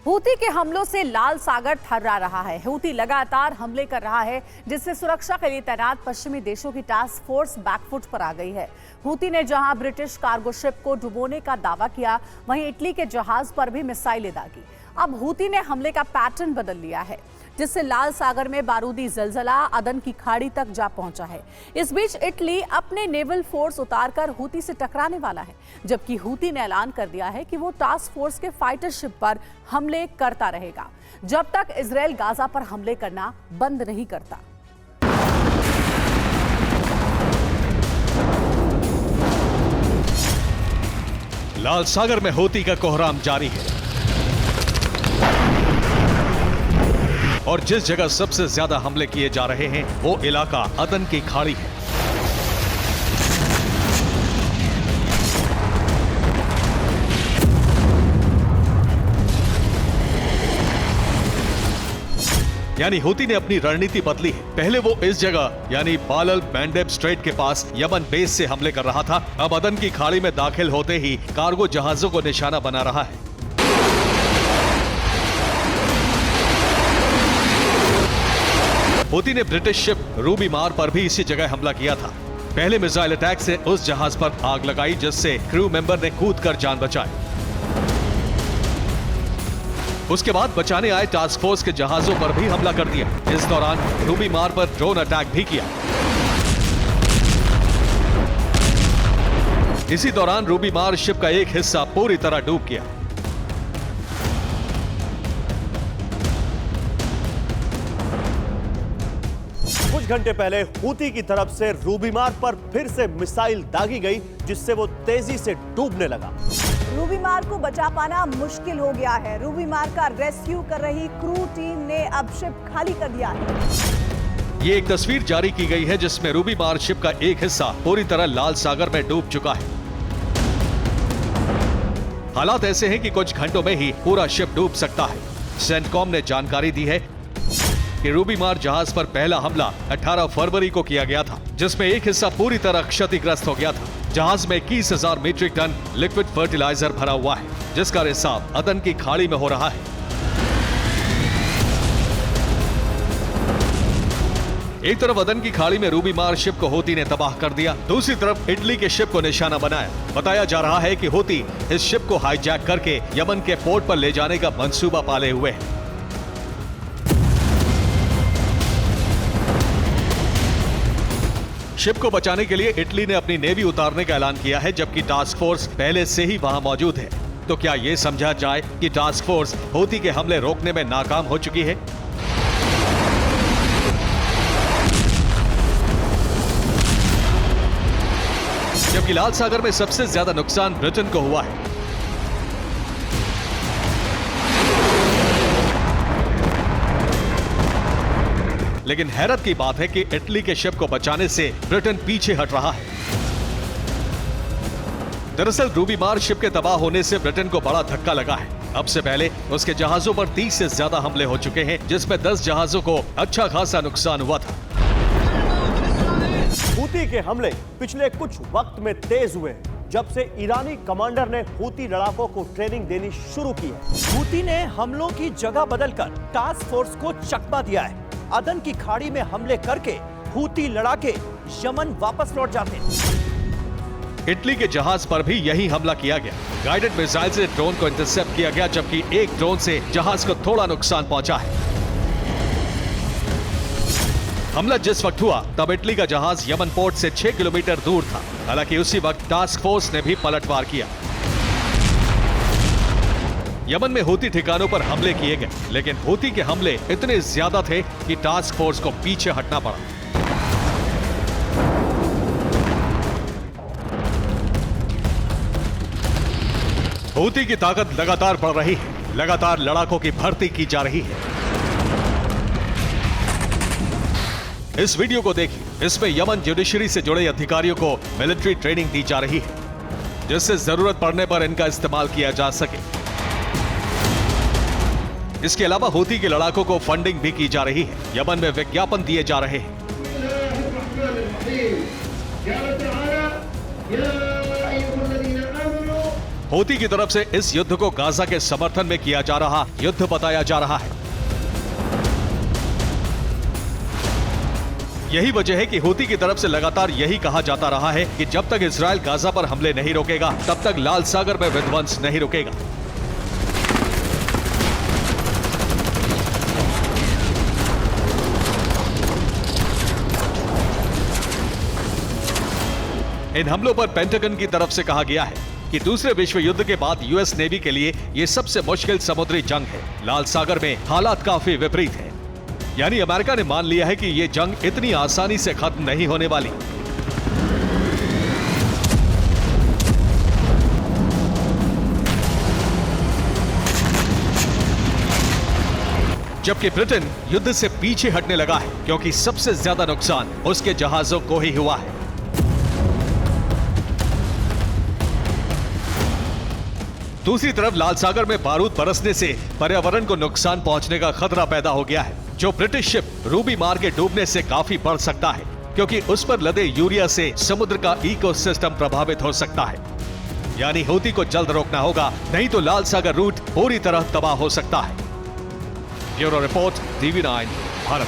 Houthi के हमलों से लाल सागर थर्रा रहा है। हूती लगातार हमले कर रहा है, जिससे सुरक्षा के लिए तैनात पश्चिमी देशों की टास्क फोर्स बैकफुट पर आ गई है। हूती ने जहां ब्रिटिश कार्गो शिप को डुबोने का दावा किया, वहीं इटली के जहाज पर भी मिसाइलें दागी। अब हूती ने हमले का पैटर्न बदल लिया है, जिससे लाल सागर में बारूदी जलजला अदन की खाड़ी तक जा पहुंचा है। इस बीच इटली अपने नेवल फोर्स उतारकर हूती से टकराने वाला है, जबकि हूती ने ऐलान कर दिया है कि वो टास्क फोर्स के फाइटर शिप पर हमले करता रहेगा जब तक इजराइल गाजा पर हमले करना बंद नहीं करता। लाल सागर में हूती का कोहराम जारी है और जिस जगह सबसे ज्यादा हमले किए जा रहे हैं वो इलाका अदन की खाड़ी है। यानी हूती ने अपनी रणनीति बदली है। पहले वो इस जगह यानी बाब अल मंडेब स्ट्रेट के पास यमन बेस से हमले कर रहा था। अब अदन की खाड़ी में दाखिल होते ही कार्गो जहाजों को निशाना बना रहा है। हूती ने ब्रिटिश शिप रूबी मार पर भी इसी जगह हमला किया था। पहले मिसाइल अटैक से उस जहाज पर आग लगाई, जिससे क्रू मेंबर ने कूदकर जान बचाई। उसके बाद बचाने आए टास्क फोर्स के जहाजों पर भी हमला कर दिया। इस दौरान रूबी मार पर ड्रोन अटैक भी किया। इसी दौरान रूबी मार शिप का एक हिस्सा पूरी तरह डूब गया। कुछ घंटे पहले हूती की तरफ से रूबीमार पर फिर से मिसाइल दागी गई, जिससे वो तेजी से डूबने लगा। रूबीमार को बचा पाना मुश्किल हो गया है। रूबीमार का रेस्क्यू कर रही क्रू टीम ने अब शिप खाली कर दिया है। ये एक तस्वीर जारी की गई है जिसमें रूबी मार शिप का एक हिस्सा पूरी तरह लाल सागर में डूब चुका है। हालात ऐसे हैं कि कुछ घंटों में ही पूरा शिप डूब सकता है। सेंटकॉम ने जानकारी दी है कि रूबी मार जहाज पर पहला हमला 18 फरवरी को किया गया था, जिसमें एक हिस्सा पूरी तरह क्षतिग्रस्त हो गया था। जहाज में 21,000 मीट्रिक टन लिक्विड फर्टिलाइजर भरा हुआ है, जिसका रिसाव अदन की खाड़ी में हो रहा है। एक तरफ अदन की खाड़ी में रूबी मार शिप को हूती ने तबाह कर दिया, दूसरी तरफ इटली के शिप को निशाना बनाया। बताया जा रहा है कि हूती इस शिप को हाईजैक करके यमन के पोर्ट पर ले जाने का मंसूबा पाले हुए है। शिप को बचाने के लिए इटली ने अपनी नेवी उतारने का ऐलान किया है, जबकि टास्क फोर्स पहले से ही वहां मौजूद है। तो क्या यह समझा जाए कि टास्क फोर्स हूती के हमले रोकने में नाकाम हो चुकी है? जबकि लाल सागर में सबसे ज्यादा नुकसान ब्रिटेन को हुआ है। लेकिन हैरत की बात है कि इटली के शिप को बचाने से ब्रिटेन पीछे हट रहा है। दरअसल रूबी मार शिप के तबाह होने से ब्रिटेन को बड़ा धक्का लगा है। अब से पहले उसके जहाजों पर 30 से ज्यादा हमले हो चुके हैं, जिसमें 10 जहाजों को अच्छा खासा नुकसान हुआ था। हूती के हमले पिछले कुछ वक्त में तेज हुए, जब से ईरानी कमांडर ने हूती लड़ाकों को ट्रेनिंग देनी शुरू की है। हूती ने हमलों की जगह बदलकर टास्क फोर्स को चकमा दिया है। अदन की खाड़ी में हमले करके हूती लड़ाके यमन वापस लौट जाते हैं। इटली के जहाज पर भी यही हमला किया गया। गाइडेड मिसाइल से ड्रोन को इंटरसेप्ट किया गया, जबकि एक ड्रोन से जहाज को थोड़ा नुकसान पहुंचा है। हमला जिस वक्त हुआ तब इटली का जहाज यमन पोर्ट से 6 किलोमीटर दूर था। हालांकि उसी वक्त टास्क फोर्स ने भी पलटवार किया। यमन में हूती ठिकानों पर हमले किए गए, लेकिन हूती के हमले इतने ज्यादा थे कि टास्क फोर्स को पीछे हटना पड़ा। हूती की ताकत लगातार बढ़ रही है, लगातार लड़ाकों की भर्ती की जा रही है। इस वीडियो को देखिए, इसमें यमन जुडिशरी से जुड़े अधिकारियों को मिलिट्री ट्रेनिंग दी जा रही है, जिससे जरूरत पड़ने पर इनका इस्तेमाल किया जा सके। इसके अलावा हूती के लड़ाकों को फंडिंग भी की जा रही है। यमन में विज्ञापन दिए जा रहे हैं। हूती की तरफ से इस युद्ध को गाजा के समर्थन में किया जा रहा युद्ध बताया जा रहा है। यही वजह है कि हूती की तरफ से लगातार यही कहा जाता रहा है कि जब तक इजराइल गाजा पर हमले नहीं रोकेगा तब तक लाल सागर में विध्वंस नहीं रुकेगा। इन हमलों पर पेंटागन की तरफ से कहा गया है कि दूसरे विश्व युद्ध के बाद यूएस नेवी के लिए यह सबसे मुश्किल समुद्री जंग है। लाल सागर में हालात काफी विपरीत है, यानी अमेरिका ने मान लिया है कि यह जंग इतनी आसानी से खत्म नहीं होने वाली। जबकि ब्रिटेन युद्ध से पीछे हटने लगा है क्योंकि सबसे ज्यादा नुकसान उसके जहाजों को ही हुआ है। दूसरी तरफ लाल सागर में बारूद बरसने से पर्यावरण को नुकसान पहुंचने का खतरा पैदा हो गया है, जो ब्रिटिश शिप रूबी मार के डूबने से काफी बढ़ सकता है, क्योंकि उस पर लदे यूरिया से समुद्र का इकोसिस्टम प्रभावित हो सकता है। यानी हूती को जल्द रोकना होगा, नहीं तो लाल सागर रूट पूरी तरह तबाह हो सकता है। Bureau report, TV9 Bharat.